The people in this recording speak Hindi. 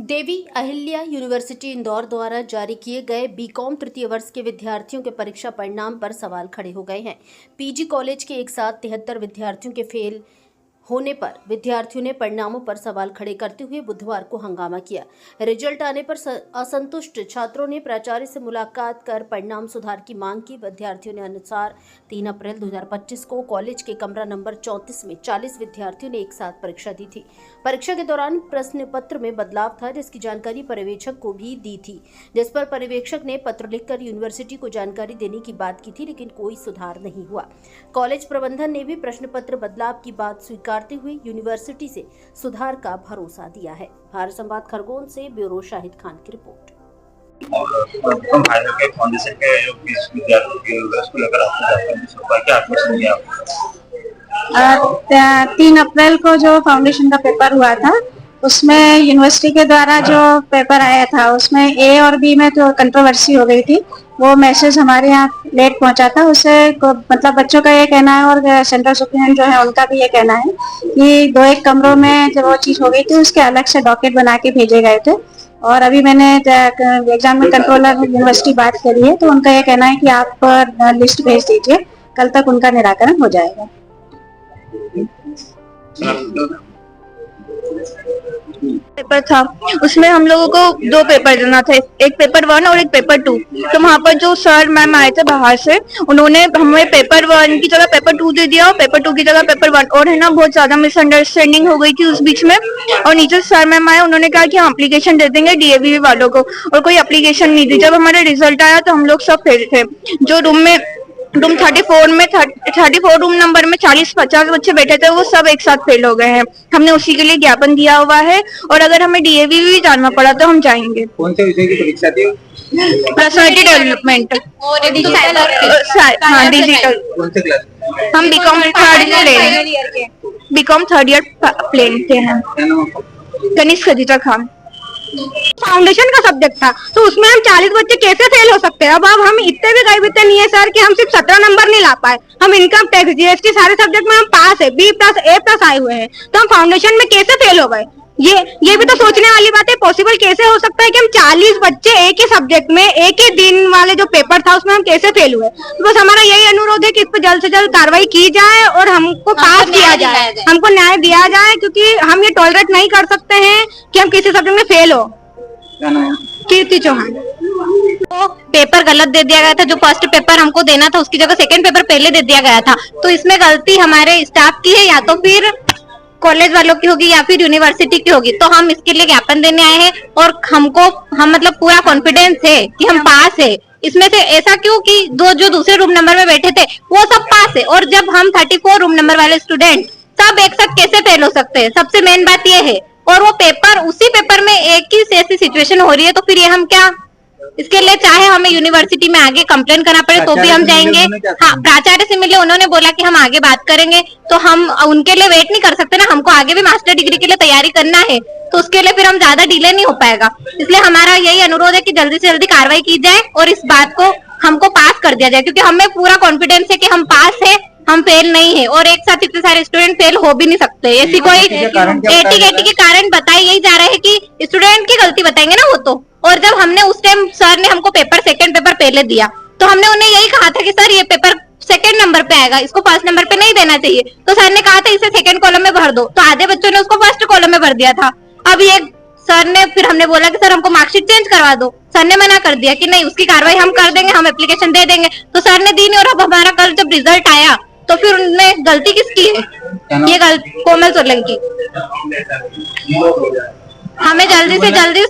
देवी अहिल्या यूनिवर्सिटी इंदौर द्वारा जारी किए गए बीकॉम तृतीय वर्ष के विद्यार्थियों के परीक्षा परिणाम पर सवाल खड़े हो गए हैं। पीजी कॉलेज के एक साथ 73 विद्यार्थियों के फेल होने पर विद्यार्थियों ने परिणामों पर सवाल खड़े करते हुए बुधवार को हंगामा किया। रिजल्ट आने पर असंतुष्ट छात्रों ने प्राचार्य से मुलाकात कर परिणाम सुधार की मांग की। विद्यार्थियों ने अनुसार 3 अप्रैल 2025 को कॉलेज के कमरा नंबर 34 में 40 विद्यार्थियों ने एक साथ परीक्षा दी थी। परीक्षा के दौरान प्रश्न पत्र में बदलाव था, जिसकी जानकारी पर्यवेक्षक को भी दी थी, जिस पर पर्यवेक्षक ने पत्र लिखकर यूनिवर्सिटी को जानकारी देने की बात की थी, लेकिन कोई सुधार नहीं हुआ। कॉलेज प्रबंधन ने भी प्रश्न पत्र बदलाव की बात स्वीकार हुए यूनिवर्सिटी से सुधार का भरोसा दिया है। भारत संवाद खरगोन से ब्यूरो शाहिद खान की रिपोर्ट। फाउंडेशन के जो विद्यार्थियों के उसको लेकर क्या 3 अप्रैल को जो फाउंडेशन का पेपर हुआ था, उसमें यूनिवर्सिटी के द्वारा जो पेपर आया था उसमें ए और बी में तो कंट्रोवर्सी हो गई थी। वो मैसेज हमारे यहाँ लेट पहुंचा था। उससे मतलब बच्चों का ये कहना है और सेंट्रल सुप्रीम जो है उनका भी ये कहना है कि 2-1 कमरों में जब वो चीज हो गई थी उसके अलग से डॉकेट बना के भेजे गए थे। और अभी मैंने एग्जाम में कंट्रोलर यूनिवर्सिटी बात करी है, तो उनका ये कहना है कि आप लिस्ट भेज दीजिए, कल तक उनका निराकरण हो जाएगा। पेपर था, उसमें हम लोगों को 2 पेपर देना था, एक पेपर 1 और एक पेपर 2। तो वहाँ पर जो सर मैम आए थे बाहर से, उन्होंने हमें पेपर 1 की जगह पेपर 2 दे दिया और पेपर 2 की जगह पेपर 1। और है ना, बहुत ज्यादा मिसअंडरस्टैंडिंग हो गई थी उस बीच में। और नीचे सर मैम आए, उन्होंने कहा कि हम एप्लीकेशन दे देंगे डीएवी वालों को, और कोई एप्लीकेशन नहीं दी। जब हमारा रिजल्ट आया तो हम लोग सब फेल थे। जो रूम 34 रूम नंबर में 40-50 बच्चे बैठे थे, वो सब एक साथ फेल हो गए हैं। हमने उसी के लिए ज्ञापन दिया हुआ है, और अगर हमें डीएवी भी जाना पड़ा तो हम जाएंगे। कौन से विषय की परीक्षा थी? पर्सनालिटी डेवलपमेंट और डिजिटल। हाँ, डिजिटल। कौन से क्लास? हम बीकॉम 3rd ईयर प्लेन थे हैं। कनिष्क खदीजा खान। फाउंडेशन का सब्जेक्ट था, तो उसमें हम 40 बच्चे कैसे फेल हो सकते हैं। अब हम इतने भी गरीब नहीं है सर कि हम सिर्फ 17 नंबर नहीं ला पाए। हम इनकम टैक्स, जीएसटी सारे सब्जेक्ट में हम पास है, B+A+ आए हुए हैं, तो हम फाउंडेशन में कैसे फेल हो गए। ये भी तो सोचने वाली बात है। पॉसिबल कैसे हो सकता है कि हम 40 बच्चे एक ही सब्जेक्ट में एक ही दिन वाले जो पेपर था उसमें हम कैसे फेल हुए। तो बस हमारा यही अनुरोध है कि इस पर जल्द से जल्द कार्रवाई की जाए और हमको पास किया जाए, हमको न्याय दिया जाए, क्योंकि हम ये टॉलरेट नहीं कर सकते हैं कि हम किसी सब्जेक्ट में फेल हो। कीर्ति चौहान। तो पेपर गलत दे दिया गया था। जो फर्स्ट पेपर हमको देना था उसकी जगह सेकंड पेपर पहले दे दिया गया था। तो इसमें गलती हमारे स्टाफ की है, या तो फिर कॉलेज वालों की होगी या फिर यूनिवर्सिटी की होगी। तो हम इसके लिए ज्ञापन देने आए हैं, और हम मतलब पूरा कॉन्फिडेंस है कि हम पास है। इसमें से ऐसा क्यों कि जो दूसरे रूम नंबर में बैठे थे वो सब पास है, और जब हम 34 रूम नंबर वाले स्टूडेंट सब एक साथ कैसे फेल हो सकते हैं। सबसे मेन बात ये है। और वो पेपर, उसी पेपर में एक ही ऐसी सिचुएशन हो रही है, तो फिर ये हम क्या, इसके लिए चाहे हमें यूनिवर्सिटी में आगे कंप्लेन करना पड़े तो भी हम जाएंगे। हाँ, प्राचार्य से मिले, उन्होंने बोला कि हम आगे बात करेंगे, तो हम उनके लिए वेट नहीं कर सकते ना। हमको आगे भी मास्टर डिग्री के लिए तैयारी करना है, तो उसके लिए फिर हम ज्यादा डिले नहीं हो पाएगा। इसलिए हमारा यही अनुरोध है कि जल्दी से जल्दी कार्रवाई की जाए और इस बात को हमको पास कर दिया जाए, क्योंकि हमें पूरा कॉन्फिडेंस है कि हम पास है, हम फेल नहीं है। और एक साथ इतने सारे स्टूडेंट फेल हो भी नहीं सकते। ऐसी कोई एटी के कारण बताई यही जा रहा है कि स्टूडेंट की गलती बताएंगे ना वो तो। और जब हमने उस टाइम सर ने हमको सेकंड पेपर पहले दिया, तो हमने उन्हें यही कहा था कि सर ये पेपर सेकंड नंबर पे आएगा, इसको फर्स्ट नंबर पे नहीं देना चाहिए। तो सर ने कहा था इसे सेकंड कॉलम में भर दो, तो आधे बच्चों ने उसको फर्स्ट कॉलम में भर दिया था। अब ये सर ने, फिर हमने बोला कि सर हमको मार्कशीट चेंज करवा दो। सर ने मना कर दिया कि नहीं, उसकी कार्रवाई हम कर देंगे, हम एप्लीकेशन दे देंगे। तो सर ने दी नहीं, और अब हमारा कल जब रिजल्ट आया तो फिर उनमें गलती किसकी है? ये गलती कोमल सोलंकी। हमें जल्दी से जल्दी